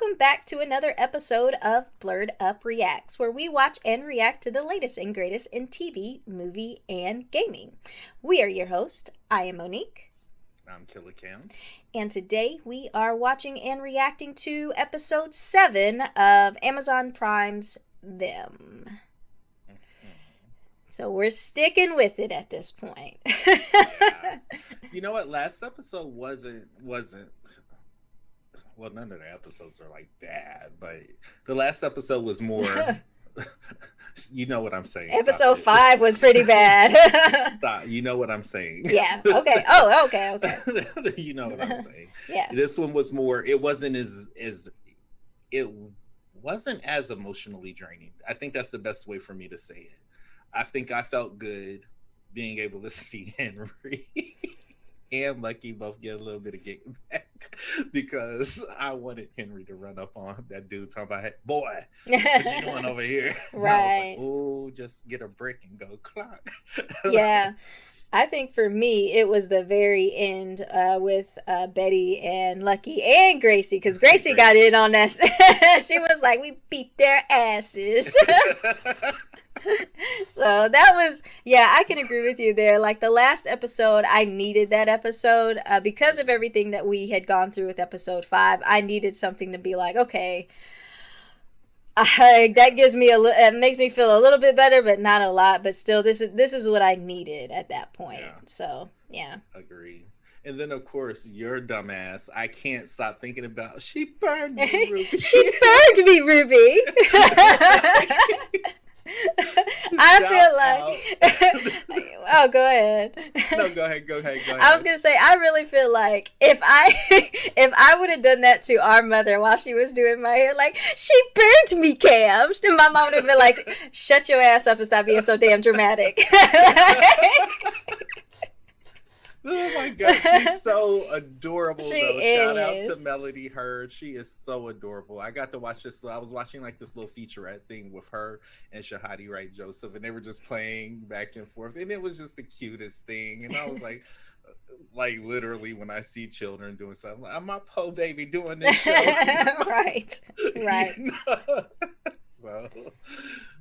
welcome back to another episode of Blerd Up Reacts, where we watch and react to the latest and greatest in TV, movie, and gaming. We are your host. I am Monique. I'm Killer Cam. And today we are watching and reacting to episode 7 of Amazon Prime's Them. So we're sticking with it at this point. Yeah. You know what? Last episode wasn't well, none of the episodes are like bad, but the last episode was more you know what I'm saying. Episode 5 was pretty bad. Stop. You know what I'm saying. Yeah. Okay. Oh, okay. You know what I'm saying. Yeah. This one was more, it wasn't as emotionally draining. I think that's the best way for me to say it. I think I felt good being able to see Henry and Lucky both get a little bit of getting back because I wanted Henry to run up on that dude talking about, boy, what you doing over here? Right. I was like, oh, just get a brick and go clock. Yeah. I think for me, it was the very end with Betty and Lucky and Gracie, because Gracie got in on that. She was like, we beat their asses. So that was, yeah, I can agree with you there. Like the last episode, I needed that episode because of everything that we had gone through with episode 5. I needed something to be like, okay, that gives me it makes me feel a little bit better, but not a lot. But still, this is what I needed at that point. Yeah. So yeah, agree. And then of course your dumbass, I can't stop thinking about she burned me, Ruby. She burned me, Ruby. I feel like oh, go ahead. No, go ahead. I was gonna say, I really feel like if I would have done that to our mother while she was doing my hair, like, she burned me, Cam, and my mom would have been like, shut your ass up and stop being so damn dramatic. Oh my god, she's so adorable. Shout out to Melody Hurd. She is so adorable. I got to watch this. I was watching like this little featurette thing with her and Shahadi Wright Joseph, and they were just playing back and forth, and it was just the cutest thing. And I was like literally when I see children doing something, like, I'm my po baby doing this show. Right. You know? So,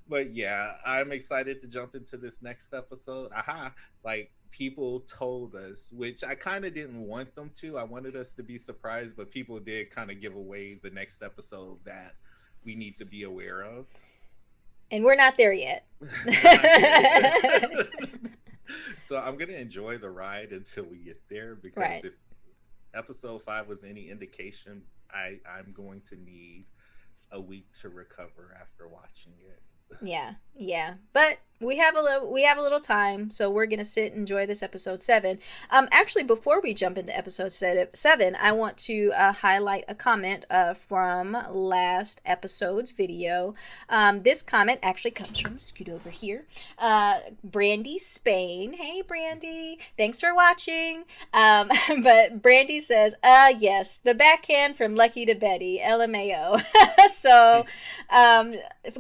but yeah, I'm excited to jump into this next episode. Like, people told us, which I kind of didn't want them to. I wanted us to be surprised, but people did kind of give away the next episode that we need to be aware of. And we're not there yet. So I'm going to enjoy the ride until we get there, because if episode 5 was any indication, I'm going to need a week to recover after watching it. Yeah. But we have a little time, so we're gonna sit and enjoy this episode 7. Actually, before we jump into episode 7, I want to highlight a comment from last episode's video. This comment actually comes from, scoot over here, Brandy Spain. Hey Brandy, thanks for watching. But Brandy says, yes, the backhand from Lucky to Betty, LMAO. So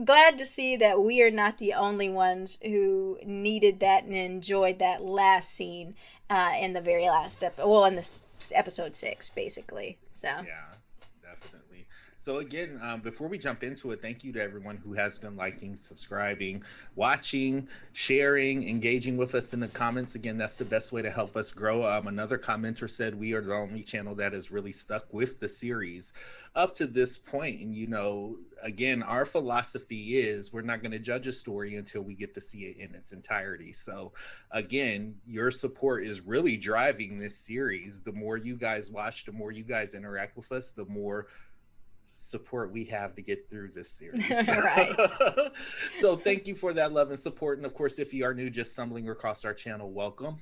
glad to see that we are not the only ones who needed that and enjoyed that last scene in the very last in this episode 6, basically. So yeah, definitely. So again, before we jump into it, thank you to everyone who has been liking, subscribing, watching, sharing, engaging with us in the comments. Again, that's the best way to help us grow. Another commenter said we are the only channel that has really stuck with the series up to this point. And, you know, again, our philosophy is we're not going to judge a story until we get to see it in its entirety. So again, your support is really driving this series. The more you guys watch, the more you guys interact with us, the more support we have to get through this series. Right. So thank you for that love and support. And of course, if you are new, just stumbling across our channel, welcome.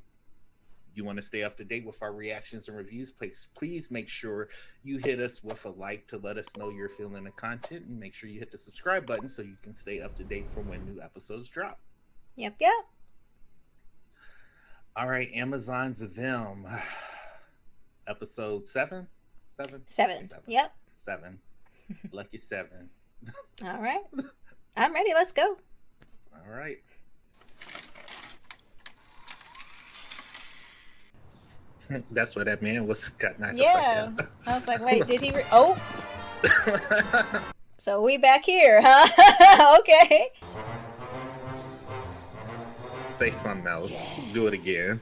You want to stay up to date with our reactions and reviews, please make sure you hit us with a like to let us know you're feeling the content, and make sure you hit the subscribe button so you can stay up to date for when new episodes drop. Yep. All right, Amazon's Them, episode 7. Yep. 7. Lucky 7. All right. I'm ready. Let's go. All right. That's what that man was got knocked yeah. I was like, wait, did he? Oh. So we back here, huh? Okay. Say something else. Do it again.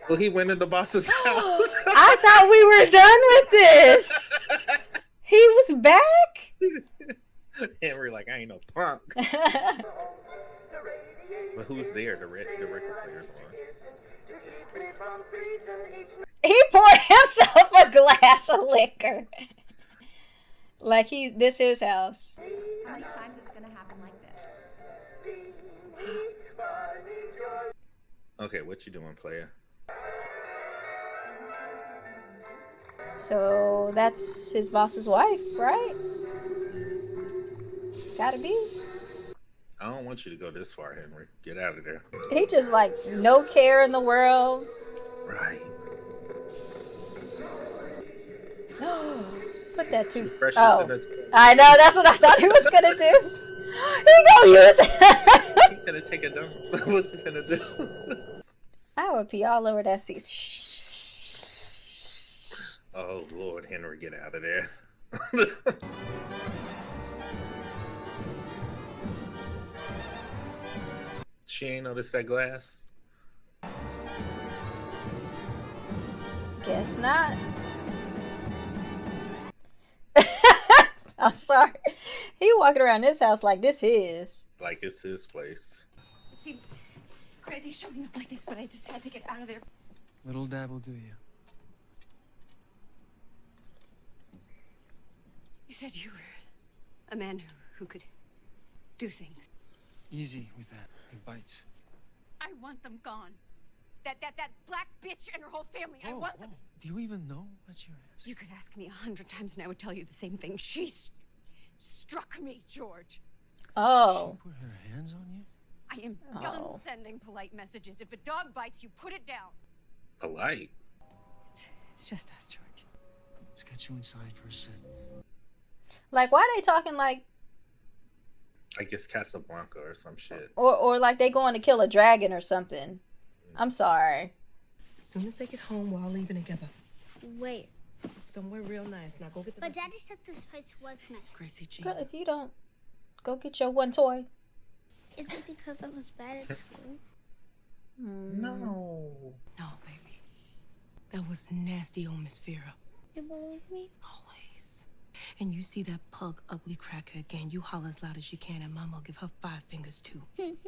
Well, he went in the boss's house. I thought we were done with this. He was back? Henry like, I ain't no punk. But who's there? The record player's on. He poured himself a glass of liquor. Like this his house. How many times is it gonna happen like this? Okay, what you doing, player? So that's his boss's wife, right? Gotta be. I don't want you to go this far, Henry. Get out of there. He just like no care in the world. Right. Put that too. Precious Oh, in the... I know. That's what I thought he was gonna do. He gonna use it. He's gonna take a dump. What's he gonna do? I would pee all over that seat. Oh Lord, Henry, get out of there. She ain't noticed that glass. Guess not. I'm sorry. He walking around this house like this his. Like it's his place. It seems crazy showing up like this, but I just had to get out of there. Little dab will do you. You said you were a man who could do things. Easy with that. It bites. I want them gone. That black bitch and her whole family. I want them. Do you even know what you're asking? You could ask me 100 times and I would tell you the same thing. She struck me, George. Oh. She put her hands on you? I am done sending polite messages. If a dog bites you, put it down. Polite. It's just us, George. Let's get you inside for a sit. Like, why they talking like? I guess Casablanca or some shit. Or like they going to kill a dragon or something. I'm sorry. As soon as they get home, we're all leaving together. Wait. Somewhere real nice. Now go get the. But Daddy said this place was nice. Gracie G. Girl, if you don't go get your one toy. Is it because I was bad at school? No. No, baby. That was nasty old Miss Vera. You believe me? Always. And you see that pug ugly cracker again, you holler as loud as you can, and Mama will give her 5 fingers too. Cracker.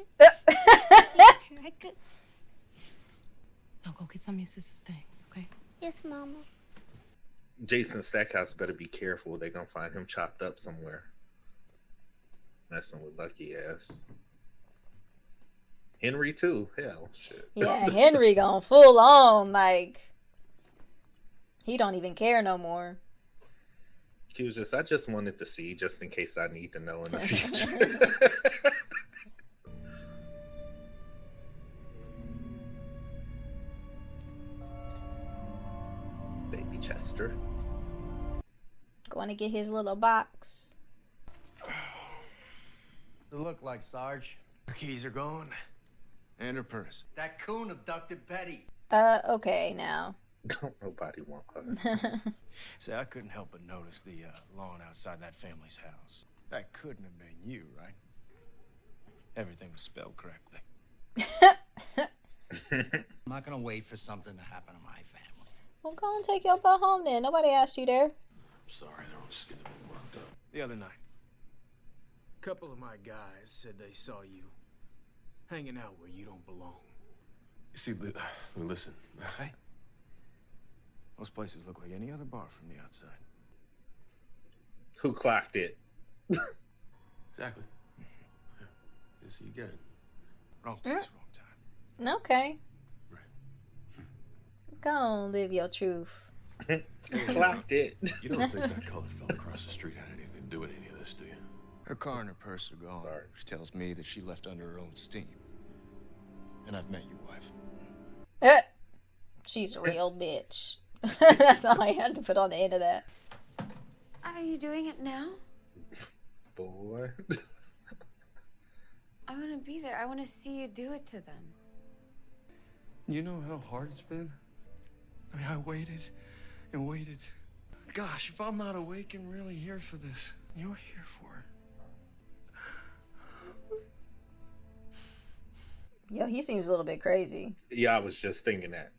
Now go get some of your sister's things, okay? Yes, Mama. Jason Stackhouse better be careful. They gonna find him chopped up somewhere. Messing with Lucky ass. Henry too. Hell, shit. Yeah, Henry gone full on like he don't even care no more. He was just, I just wanted to see, just in case I need to know in the future. Baby Chester. Going to get his little box. It looked like, Sarge. Her keys are gone. And her purse. That coon abducted Betty. Okay now. Don't nobody want her. See, I couldn't help but notice the lawn outside that family's house. That couldn't have been you, right? Everything was spelled correctly. I'm not gonna wait for something to happen to my family. Well, go and take your butt home then. Nobody asked you there. I'm sorry, they're all just getting me worked up. The other night, a couple of my guys said they saw you hanging out where you don't belong. You see, listen. Hey, those places look like any other bar from the outside. Who clocked it? Exactly. Yeah. So you get it. Wrong place, wrong time. Okay. Right. Go on, live your truth. Clocked it. You don't think that colored fella across the street had anything to do with any of this, do you? Her car and her purse are gone. Sorry. She tells me that she left under her own steam. And I've met your wife. She's a real bitch. That's all I had to put on the end of that. Are you doing it now? Boy. I want to be there. I want to see you do it to them. You know how hard it's been? I mean, I waited and waited. gosh, if I'm not awake and really here for this, you're here for it. Yo, he seems a little bit crazy. Yeah, I was just thinking that.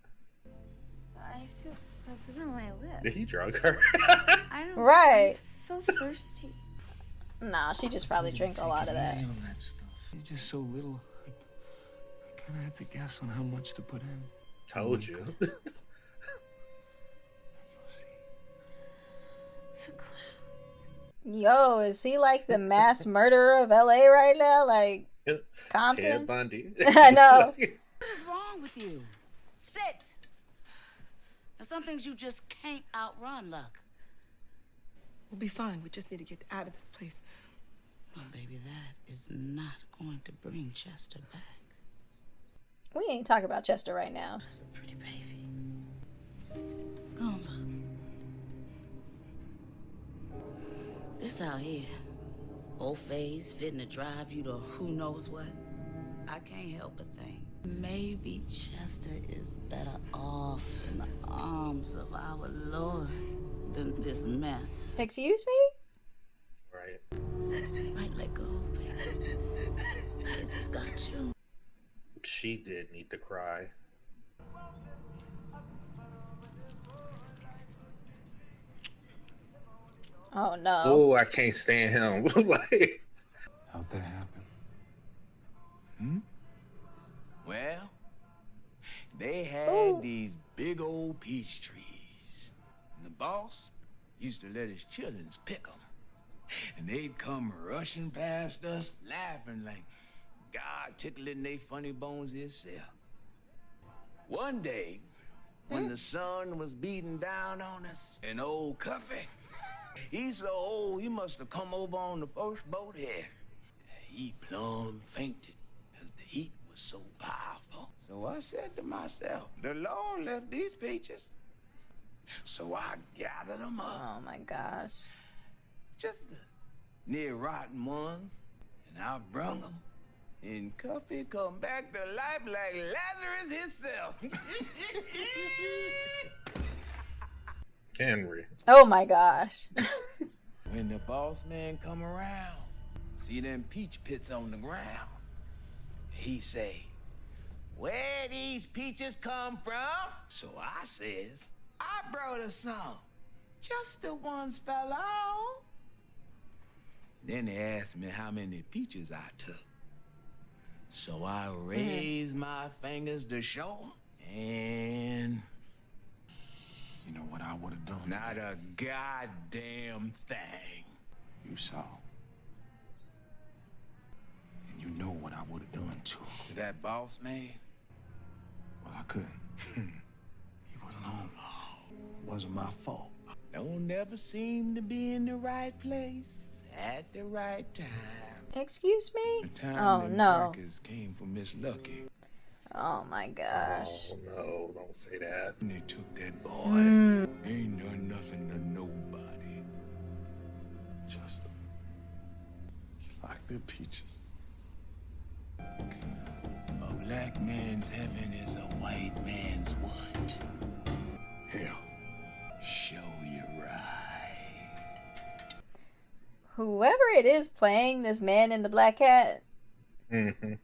It's just so good on my lips. Did he drug her? I don't. Right. I'm so thirsty. Nah, she just probably drank a lot of that. Easy on that stuff. You're just so little. I kind of had to guess on how much to put in. Told you. You'll see. It's a clown. Yo, is he like the mass murderer of LA right now? Like Ted Compton? Bundy. I know. What is wrong with you? Sit. There's some things you just can't outrun, Luck. We'll be fine. We just need to get out of this place. Well, baby, that is not going to bring Chester back. We ain't talking about Chester right now. That's a pretty baby. Go on, Luck. This out here, old phase fitting to drive you to who knows what. I can't help but think maybe Chester is better off in the arms of our Lord than this mess. Excuse me? Right. Right, let go, baby. Jesus got you. She did need to cry. Oh no. Oh, I can't stand him. Like, How'd that happen? Well, they had Ooh. these big old peach trees. And the boss used to let his childrens pick them. And they'd come rushing past us, laughing like God tickling they funny bones himself. One day, when the sun was beating down on us, and old Cuffy, he's so old he must have come over on the first boat here. He plumb fainted as the heat was so powerful. So I said to myself, the Lord left these peaches. So I gathered them up, Oh my gosh. just the near rotten ones, and I brung them. And Cuffy come back to life like Lazarus himself. Henry. Oh my gosh. When the boss man come around, see them peach pits on the ground, he say, where these peaches come from? So I says, I brought us some, just the ones fell on. Then they asked me how many peaches I took. So I raised my fingers to show 'em, and You know what I would have done? not today? a goddamn thing. You saw. And you know what I would have done too. To that boss man, Well, I couldn't. He wasn't home. Wasn't my fault. don't never seem to be in the right place at the right time. Excuse The me? time Oh them no. crackers came for Miss Lucky, Oh my gosh. Oh no, don't say that. and they took that boy. Mm. Ain't done nothing to nobody. Just. He liked their peaches. A black man's heaven is a white man's what? Hell. Show you right. Whoever it is playing this man in the black hat, Mm-hmm.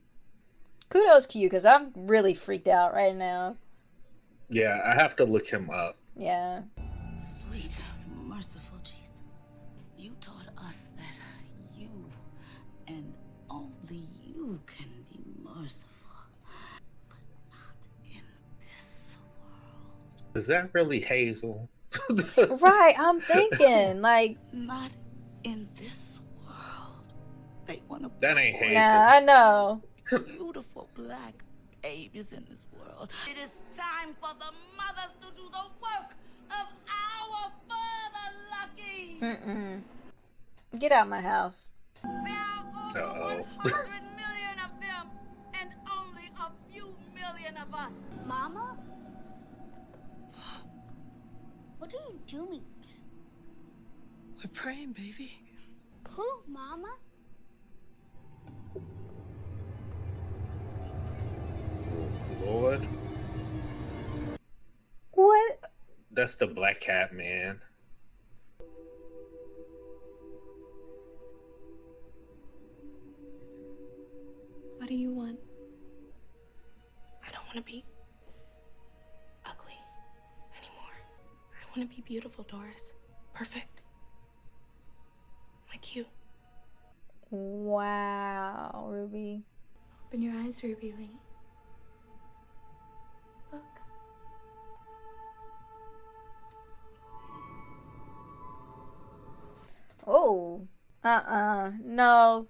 kudos to you, because I'm really freaked out right now. Yeah, I have to look him up. Yeah. Sweet, merciful Jesus, you taught us that you and only you can be merciful, but not in this world. Is that really Hazel? Right, I'm thinking, like, Not in this world. They want to That ain't Hazel. nah, I know. beautiful black babies in this world. It is time for the mothers to do the work of our Father Lucky. Mm-mm. Get out my house. There are over Uh-oh. 100 million of them, and only a few million of us. Mama? What are you doing? We're praying, baby. Who, Mama? Lord. What? That's the black cat man. want to be ugly anymore. I want to be beautiful, Doris. Perfect. Like you. Wow, Ruby. Open your eyes, Ruby Lee. Look. Oh. No.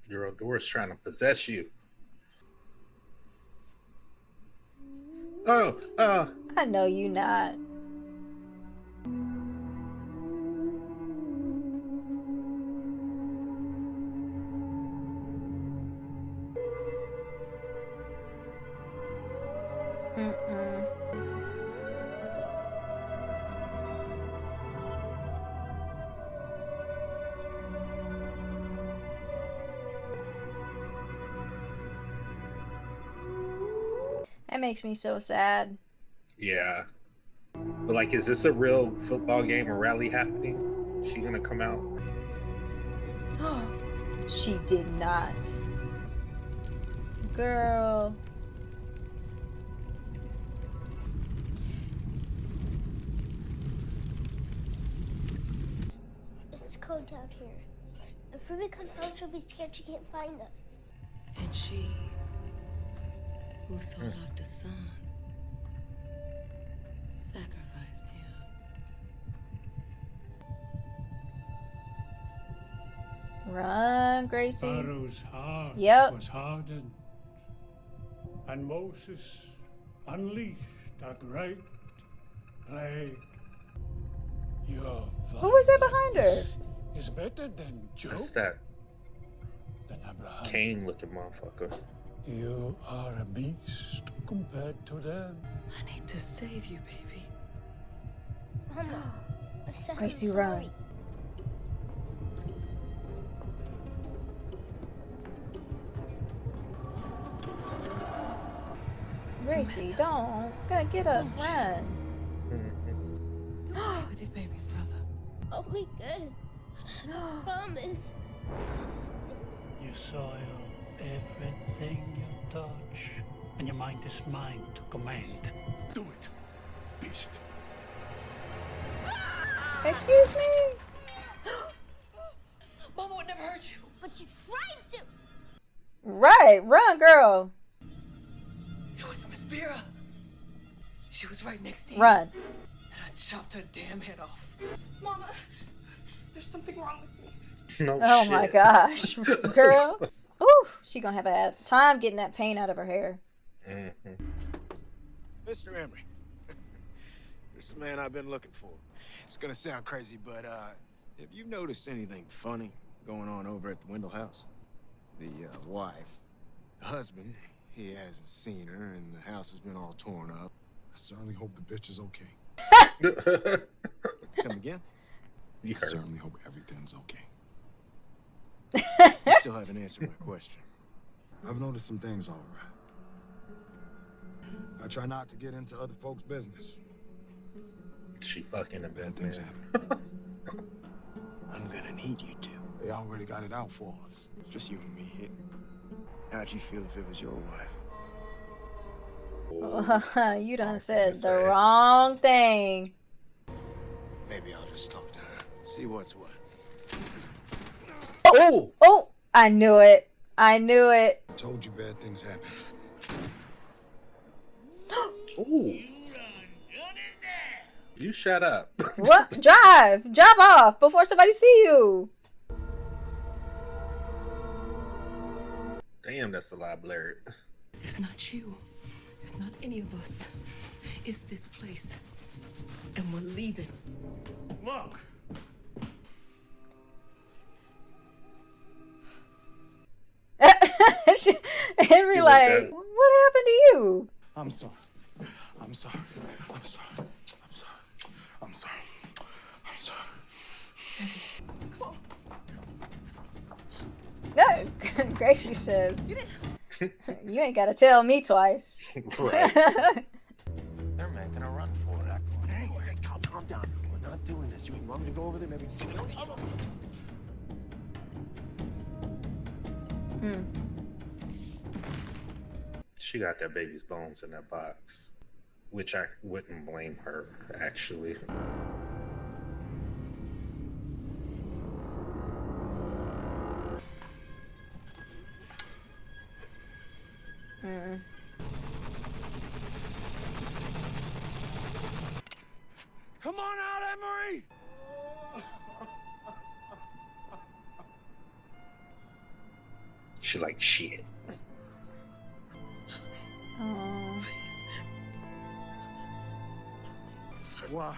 Girl, Doris trying to possess you. Oh. I know you not. Mm-mm. That makes me so sad. Yeah. But like, is this a real football game or rally happening? Is she gonna come out? She did not. Girl. It's cold down here. If Ruby comes home, she'll be scared she can't find us. And she, who so loved the son, sacrificed him. Run, Gracie. Pharaoh's heart was hardened, and Moses unleashed a great plague. Your Who is that behind her? is better than Job, That's that than Abraham. Cain looking motherfucker. You are a beast compared to them. I need to save you, baby. Mama, I said Gracie, I'm run. sorry. Gracie, don't. Gotta get up, run. With your baby brother. I'll be good. I promise. You soil everything you touch, and your mind is mine to command. Do it, beast. Excuse me? Mama would never hurt you. But you tried to. Right, run, girl. It was Miss Vera. She was right next to you. Run. And I chopped her damn head off. Mama, there's something wrong with me. No Oh shit. my gosh, girl. Ooh, she gonna have a time getting that paint out of her hair. Mm-hmm. Mr. Emery, this is the man I've been looking for. It's gonna sound crazy, but have you noticed anything funny going on over at the Wendell house? The wife, the husband, he hasn't seen her, and the house has been all torn up. I certainly hope the bitch is okay. Come again? You I heard. certainly hope everything's okay. You still haven't answered my question. I've noticed some things, all right. I try not to get into other folks' business. She fucking him. Bad things happen. I'm gonna need you to. They already got it out for us. Just you and me here. How'd you feel if it was your wife? You done said the wrong thing. Maybe I'll just talk to her. See what's what. Oh! Oh, I knew it. I knew it. I told you bad things happen. Ooh. You shut up. What? Drive off before somebody see you. Damn, that's a lot, Blerd. It's not you. It's not any of us. It's this place. And we're leaving. Look! Henry, You like, looked at- what happened to you? I'm sorry. I'm sorry. I'm sorry. I'm sorry. I'm sorry. I'm sorry. No, Gracie said, you ain't gotta tell me twice. Right. They're making a run for it. calm down. We're not doing this. You want me to go over there? Maybe. She got that baby's bones in that box, which I wouldn't blame her, actually. Come on out, Emery! She like shit. Oh. Why?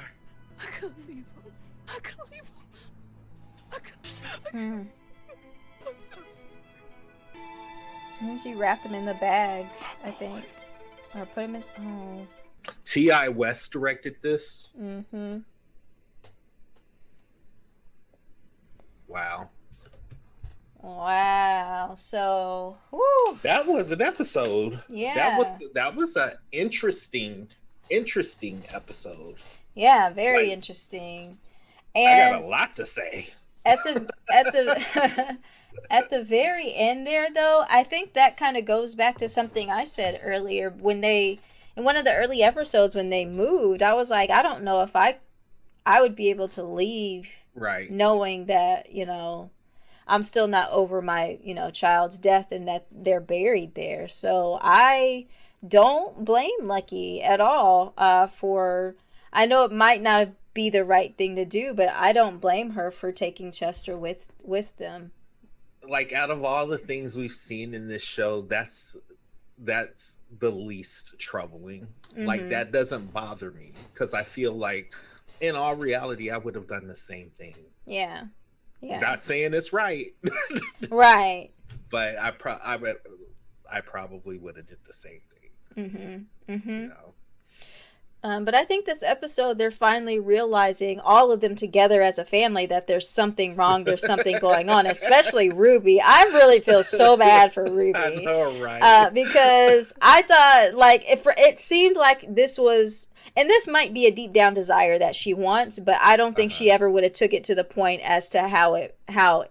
I couldn't leave him. I couldn't leave him. I couldn't. I'm so sorry. And she wrapped him in the bag, I think. Or put him in. Oh. T.I. West directed this. Mm-hmm. Wow. Wow. So, whoo. That was an episode. Yeah. That was an interesting episode. Yeah, very interesting. And I got a lot to say. At the at the very end there, though, I think that kind of goes back to something I said earlier when they, in one of the early episodes when they moved, I was like, I don't know if I would be able to leave, right, knowing that, I'm still not over my, child's death and that they're buried there. So I don't blame Lucky at all for, I know it might not be the right thing to do, but I don't blame her for taking Chester with them. Like, out of all the things we've seen in this show, that's the least troubling. Mm-hmm. Like, that doesn't bother me, because I feel like in all reality I would have done the same thing. Yeah. Not saying it's right. Right. But I probably would have did the same thing. Mm-hmm. But I think this episode, they're finally realizing, all of them together as a family, that there's something wrong, there's something going on, especially Ruby. I really feel so bad for Ruby. I know, right? Because I thought, like, it seemed like this was, and this might be a deep down desire that she wants, but I don't think she ever would have took it to the point as to how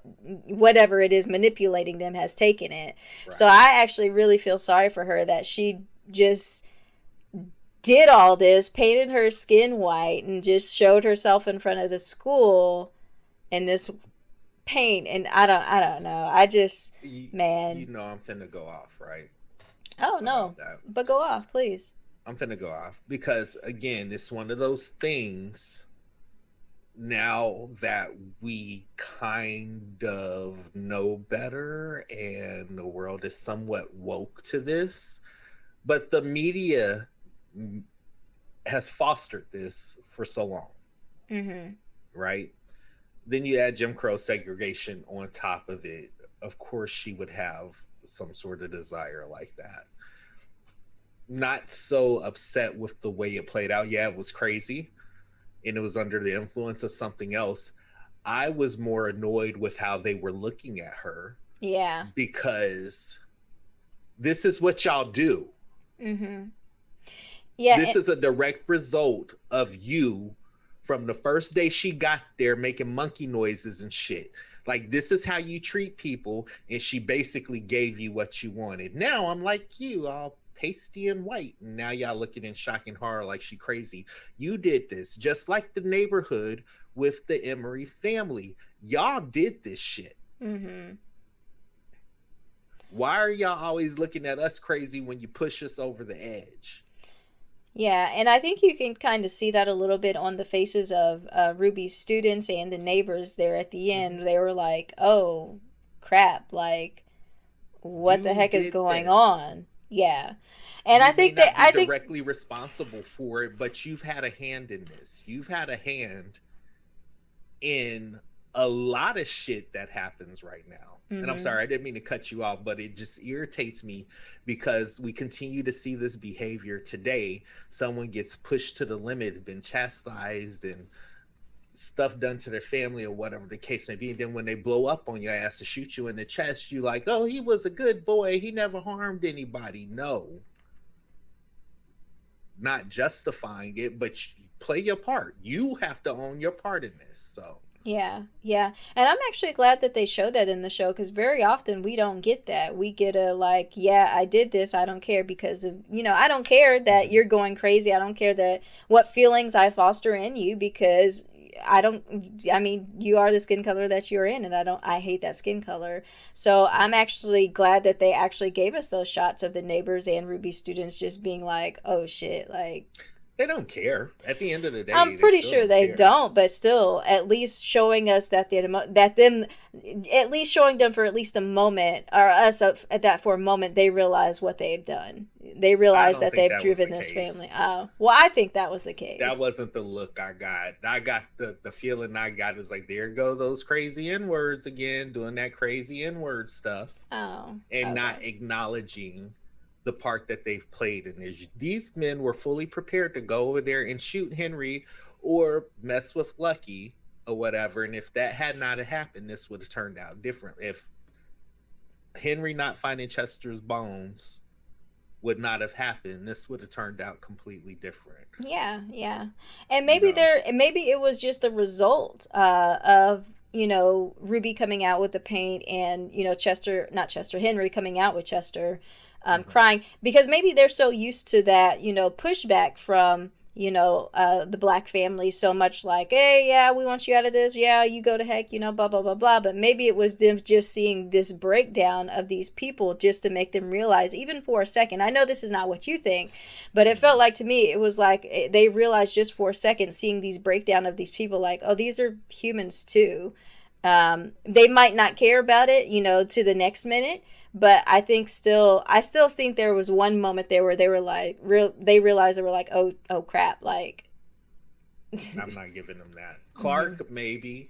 whatever it is manipulating them has taken it. Right. So I actually really feel sorry for her that she just did all this, painted her skin white, and just showed herself in front of the school in this paint. And I don't know. I just, man. You know I'm finna go off, right? Oh, no. But go off, please. I'm finna go off. Because, again, it's one of those things, now that we kind of know better and the world is somewhat woke to this, but the media has fostered this for so long, right? Then you add Jim Crow segregation on top of it. Of course she would have some sort of desire like that. Not so upset with the way it played out. Yeah, it was crazy and it was under the influence of something else. I was more annoyed with how they were looking at her. Yeah. Because this is what y'all do. Yeah, this is a direct result of you from the first day she got there making monkey noises and shit. Like, this is how you treat people, and she basically gave you what you wanted. Now I'm like you, all pasty and white, and now y'all looking in shock and horror like she crazy. You did this, just like the neighborhood with the Emery family. Y'all did this shit. Why are y'all always looking at us crazy when you push us over the edge? Yeah, and I think you can kind of see that a little bit on the faces of Ruby's students and the neighbors there at the end. They were like, oh, crap, like, what the heck is going on? Yeah. And I think that I think directly responsible for it, but you've had a hand in this. You've had a hand in a lot of shit that happens right now. And I'm sorry, I didn't mean to cut you off, but it just irritates me because we continue to see this behavior today. Someone gets pushed to the limit, been chastised and stuff done to their family or whatever the case may be. And then when they blow up on your ass to shoot you in the chest, you like, oh, he was a good boy. He never harmed anybody. No. Not justifying it, but play your part. You have to own your part in this. So Yeah, yeah. And I'm actually glad that they show that in the show because very often we don't get that. We get a like, yeah, I did this. I don't care because of, I don't care that you're going crazy. I don't care that what feelings I foster in you because I mean, you are the skin color that you're in and I hate that skin color. So I'm actually glad that they actually gave us those shots of the neighbors and Ruby students just being like, oh shit, like. they don't care. At the end of the day, I'm pretty sure they care. don't, but still, at least showing us at least showing them for at least a moment, or us at that for a moment, they realize what they've done. They realize that they've driven this family. Oh, well, I think that was the case. That wasn't the look I got. I got the feeling I got was like, there go those crazy N-words again, doing that crazy N-word stuff. Oh, and okay. not acknowledging the part that they've played in this. These men were fully prepared to go over there and shoot Henry or mess with Lucky or whatever. And if that had not happened, this would have turned out different. If Henry not finding Chester's bones would not have happened, this would have turned out completely different. Yeah, yeah. And maybe maybe it was just the result of Ruby coming out with the paint and Henry coming out with Chester crying, because maybe they're so used to that pushback from the black family, so much like, hey, yeah, we want you out of this, yeah, you go to heck, blah blah blah blah. But maybe it was them just seeing this breakdown of these people just to make them realize, even for a second, I know this is not what you think, but it felt like to me it was like they realized just for a second, seeing these breakdown of these people, like, oh, these are humans too. They might not care about it to the next minute, but I still think there was one moment there where they were like, they realized, they were like, oh crap, like. I'm not giving them that. Clark, maybe,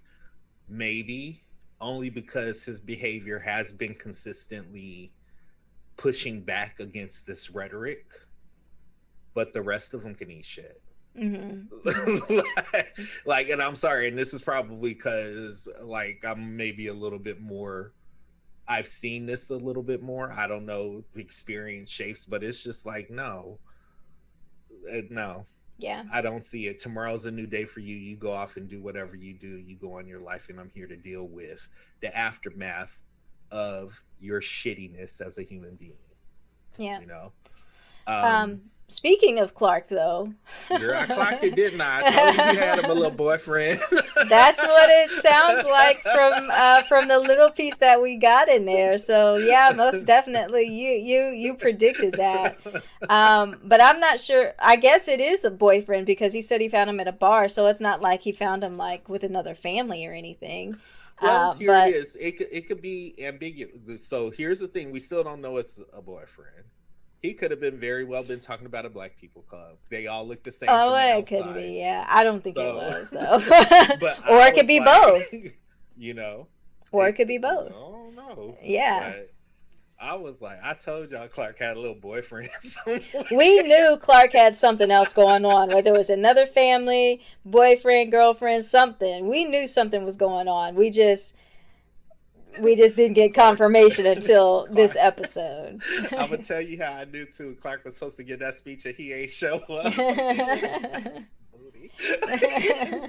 only because his behavior has been consistently pushing back against this rhetoric, but the rest of them can eat shit. Mm-hmm. like, and I'm sorry, and this is probably because like I'm maybe a little bit more, I've seen this a little bit more, I don't know, experience shapes, but it's just like, no, yeah, I don't see it. Tomorrow's a new day for you. You go off and do whatever you do, you go on your life, and I'm here to deal with the aftermath of your shittiness as a human being. Yeah. Speaking of Clark, though. Girl, I clocked it, didn't I? I told you had him a little boyfriend. That's what it sounds like from the little piece that we got in there. So yeah, most definitely you predicted that. But I'm not sure. I guess it is a boyfriend because he said he found him at a bar. So it's not like he found him like with another family or anything. Well, it is. It could be ambiguous. So here's the thing: we still don't know it's a boyfriend. He could have been very well been talking about a black people club. They all look the same. Oh, it could be. Yeah, I don't think it was though. Or it could be both. Or it could be both. I don't know. Yeah. But I was like, I told y'all Clark had a little boyfriend somewhere. We knew Clark had something else going on. Whether it was another family, boyfriend, girlfriend, something. We knew something was going on. We just didn't get confirmation until this episode. I'm gonna tell you how I knew too. Clark was supposed to give that speech and he ain't show up.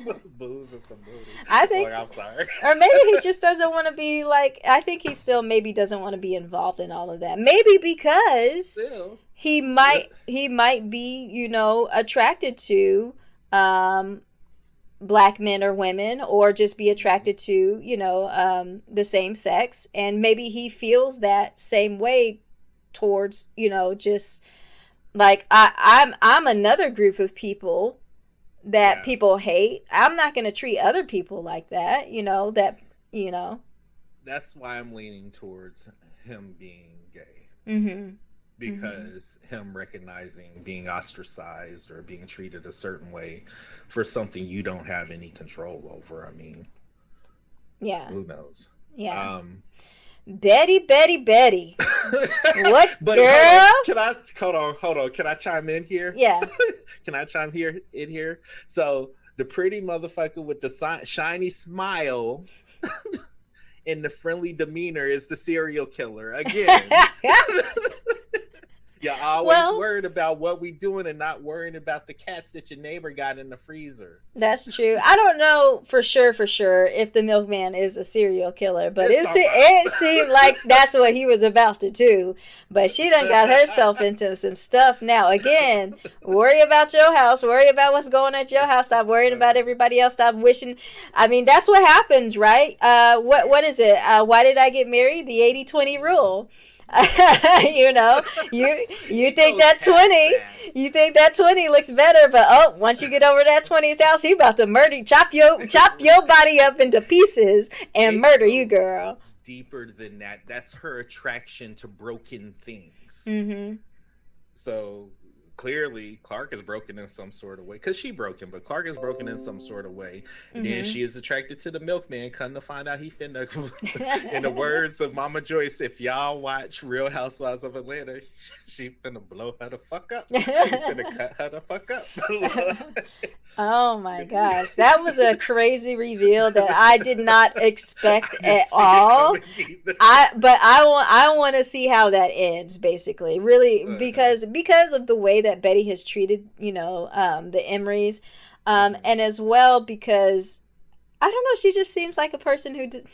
Some booze and some booty. I think. I'm sorry. Or maybe he just doesn't want to be like. I think he still maybe doesn't want to be involved in all of that. Maybe because he might be attracted to black men or women, or just be attracted to the same sex, and maybe he feels that same way towards just like I'm another group of people that people hate. I'm not going to treat other people like that. That's why I'm leaning towards him being gay. Mm-hmm. Because him recognizing being ostracized or being treated a certain way for something you don't have any control over. I mean, yeah, who knows? Yeah. Betty. What, but girl? Hold on. Can I chime in here? Yeah. Can I chime in here? So the pretty motherfucker with the shiny smile and the friendly demeanor is the serial killer again. You're always worried about what we doing and not worrying about the cats that your neighbor got in the freezer. That's true. I don't know for sure if the milkman is a serial killer, but it seemed like that's what he was about to do. But she done got herself into some stuff now. Again, worry about your house. Worry about what's going on at your house. Stop worrying about everybody else. Stop wishing. I mean, that's what happens, right? What is it? Why did I get married? The 80-20 rule. You know, you think that 20 looks better, but once you get over that 20's house, he about to chop your body up into pieces and murder you, girl. Deeper than that. That's her attraction to broken things. Mm-hmm. So clearly Clark is broken in some sort of way, because she broke him, but Clark is broken in some sort of way. Mm-hmm. Then she is attracted to the milkman. Come to find out he finna, in the words of Mama Joyce, if y'all watch Real Housewives of Atlanta, she finna blow her the fuck up. Finna cut her the fuck up. Oh my gosh, that was a crazy reveal that I did not expect at all. I want to see how that ends, basically, really, because of the way that Betty has treated, the Emerys, and as well because I don't know, she just seems like a person who just.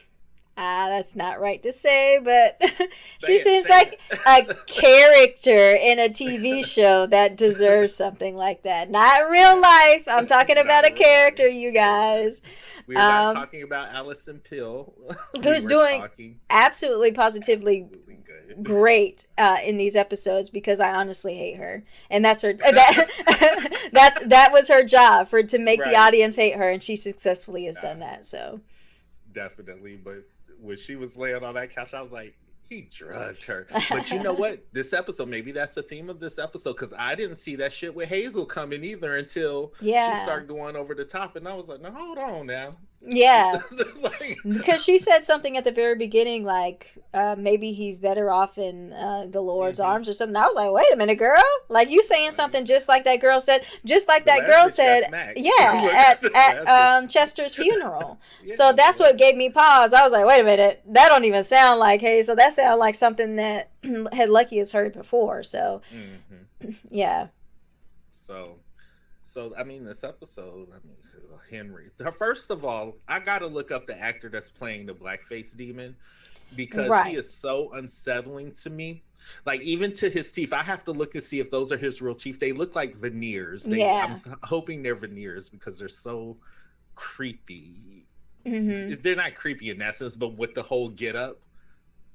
That's not right to say, but she seems like a character in a TV show that deserves something like that. Not real life. I'm talking about a character, you guys. We are not talking about Allison Pill. Who's doing absolutely positively great in these episodes, because I honestly hate her. And that's her that was her job, to make the audience hate her, and she successfully has done that. So definitely, but when she was laying on that couch, I was like, he drugged her. But you know what? This episode, maybe that's the theme of this episode, because I didn't see that shit with Hazel coming either until she started going over the top. And I was like, no, hold on now. Yeah. Because she said something at the very beginning, like, maybe he's better off in the Lord's arms or something. I was like, wait a minute, girl. Like, you saying something just like that girl said, at Chester's funeral. So that's what gave me pause. I was like, wait a minute, that don't even sound like Hazel. That sounds like something that Lucky has heard before. So, yeah. So, I mean, this episode, Henry. First of all, I got to look up the actor that's playing the blackface demon, because he is so unsettling to me. Like, even to his teeth, I have to look and see if those are his real teeth. They look like veneers. I'm hoping they're veneers, because they're so creepy. Mm-hmm. They're not creepy in that sense, but with the whole get up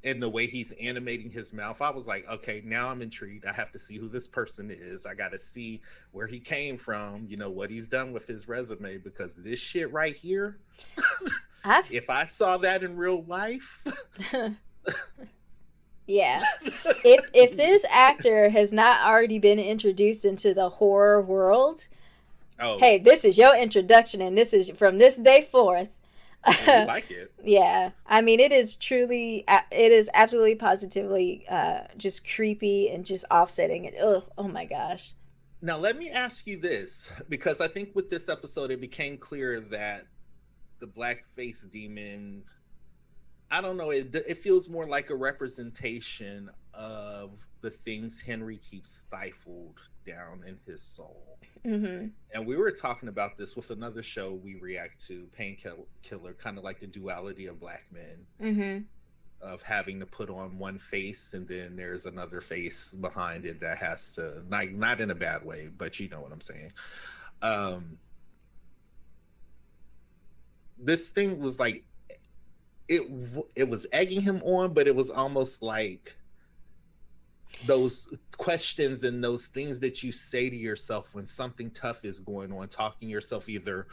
and the way he's animating his mouth, I was like, okay, now I'm intrigued. I have to see who this person is. I got to see where he came from, what he's done with his resume, because this shit right here, if I saw that in real life. Yeah. If this actor has not already been introduced into the horror world, hey, this is your introduction, and this is from this day forth. I like it. Yeah, I mean, it is absolutely positively just creepy and just offsetting it. Oh my gosh. Now let me ask you this, because I think with this episode it became clear that the blackface demon, I don't know, it feels more like a representation of the things Henry keeps stifled down in his soul. Mm-hmm. And we were talking about this with another show we react to, Painkiller, kind of like the duality of black men, mm-hmm. of having to put on one face and then there's another face behind it that has to, not in a bad way, but you know what I'm saying. This thing was like, it was egging him on, but it was almost like those questions and those things that you say to yourself when something tough is going on, talking yourself either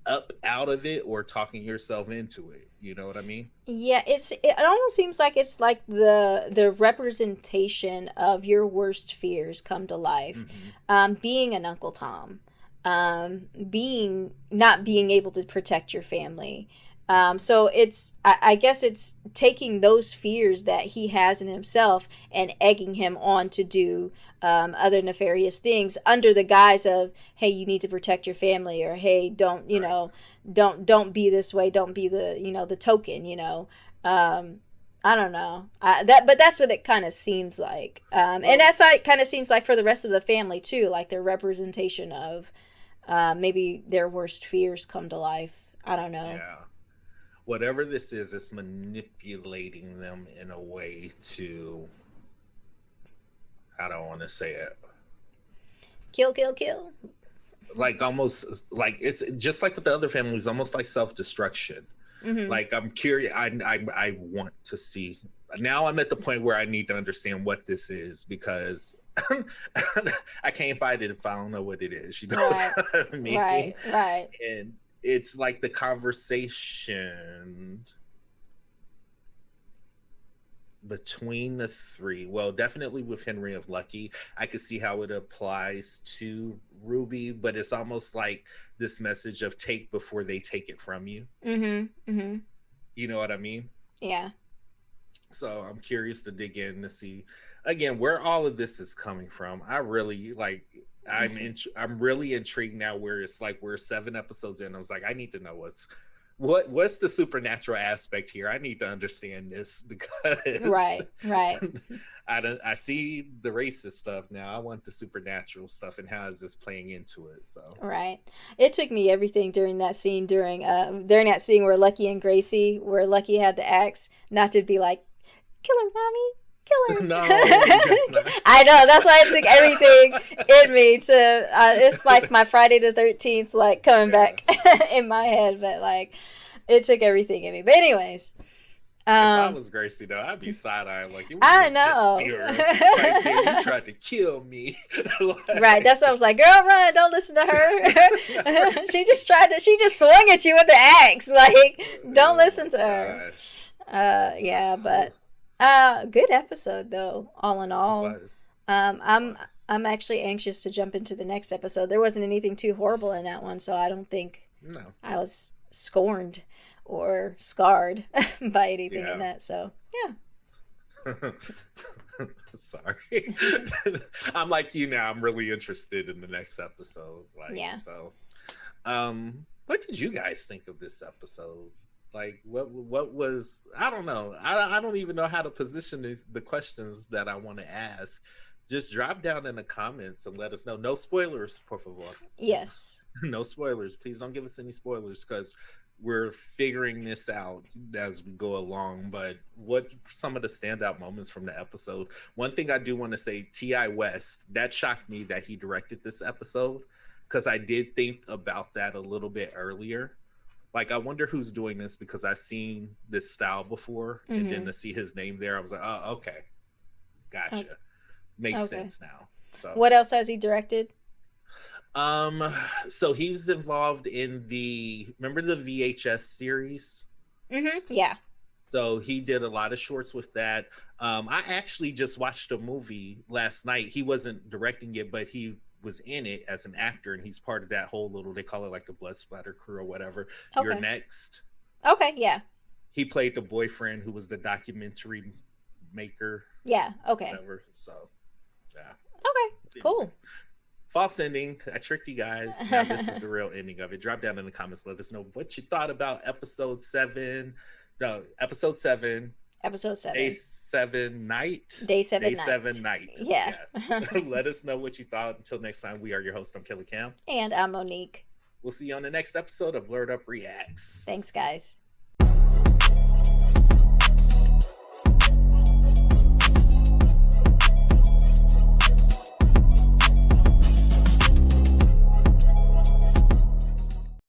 up out of it or talking yourself into it. You know what I mean? Yeah, it almost seems like it's like the representation of your worst fears come to life. Mm-hmm. Being an Uncle Tom, not being able to protect your family. So I guess it's taking those fears that he has in himself and egging him on to do other nefarious things under the guise of, hey, you need to protect your family, or hey, don't don't be this way, don't be the the token, I don't know. But that's what it kind of seems like. And that's how it kind of seems like for the rest of the family too, like their representation of maybe their worst fears come to life. I don't know. Yeah. Whatever this is, it's manipulating them in a way to, I don't want to say it. Kill, kill, kill. Like almost like it's just like with the other families, almost like self-destruction. Mm-hmm. Like I'm curious. I want to see. Now I'm at the point where I need to understand what this is because I can't fight it if I don't know what it is. You know right. what I mean? Right. And it's like the conversation between the three. Well, definitely with Henry of Lucky, I could see how it applies to Ruby, but it's almost like this message of take before they take it from you. You know what I mean? Yeah. So I'm curious to dig in to see again where all of this is coming from. I really like. I'm really intrigued now. Where it's like we're 7 episodes in. I was like, I need to know what's the supernatural aspect here. I need to understand this because right. I see the racist stuff now. I want the supernatural stuff and how is this playing into it. So right. It took me everything during that scene during that scene where Lucky and Gracie, where Lucky had the axe, not to be like, kill her, mommy. Kill her. No, I know, that's why it took everything in me to it's like my Friday the 13th like coming back in my head, but like it took everything in me. But anyways, if I was Gracie though, I'd be side-eyeing like I know. Right there, you tried to kill me. Like, right, that's what I was like, girl, run, don't listen to her. she just swung at you with the axe. Like, don't listen to her. Yeah, but good episode though, all in all. I'm actually anxious to jump into the next episode. There wasn't anything too horrible in that one, so I don't think I was scorned or scarred by anything in that. So yeah. Sorry. I'm like you now. I'm really interested in the next episode. Like, yeah. So, what did you guys think of this episode? Like what was, I don't know. I don't even know how to position the questions that I want to ask. Just drop down in the comments and let us know. No spoilers, por favor. Yes. No spoilers. Please don't give us any spoilers because we're figuring this out as we go along. But what some of the standout moments from the episode? One thing I do want to say, T.I. West, that shocked me that he directed this episode because I did think about that a little bit earlier. Like, I wonder who's doing this because I've seen this style before, and then to see his name there, I was like, oh, okay. Gotcha. Makes sense now. So, what else has he directed? So he was involved in remember the VHS series? Yeah. So he did a lot of shorts with that. I actually just watched a movie last night. He wasn't directing it, but he was in it as an actor, and he's part of that whole little, they call it like the blood splatter crew or whatever. You're Next. Okay, yeah. He played the boyfriend who was the documentary maker. Yeah, okay. Whatever. So, yeah. Okay, cool. False ending. I tricked you guys. Now this is the real ending of it. Drop down in the comments. Let us know what you thought about episode 7. Episode 7. Day 7 night. Day 7 night. Yeah. Let us know what you thought. Until next time, we are your host. I'm Kelly Cam. And I'm Monique. We'll see you on the next episode of Blerd Up Reacts. Thanks, guys.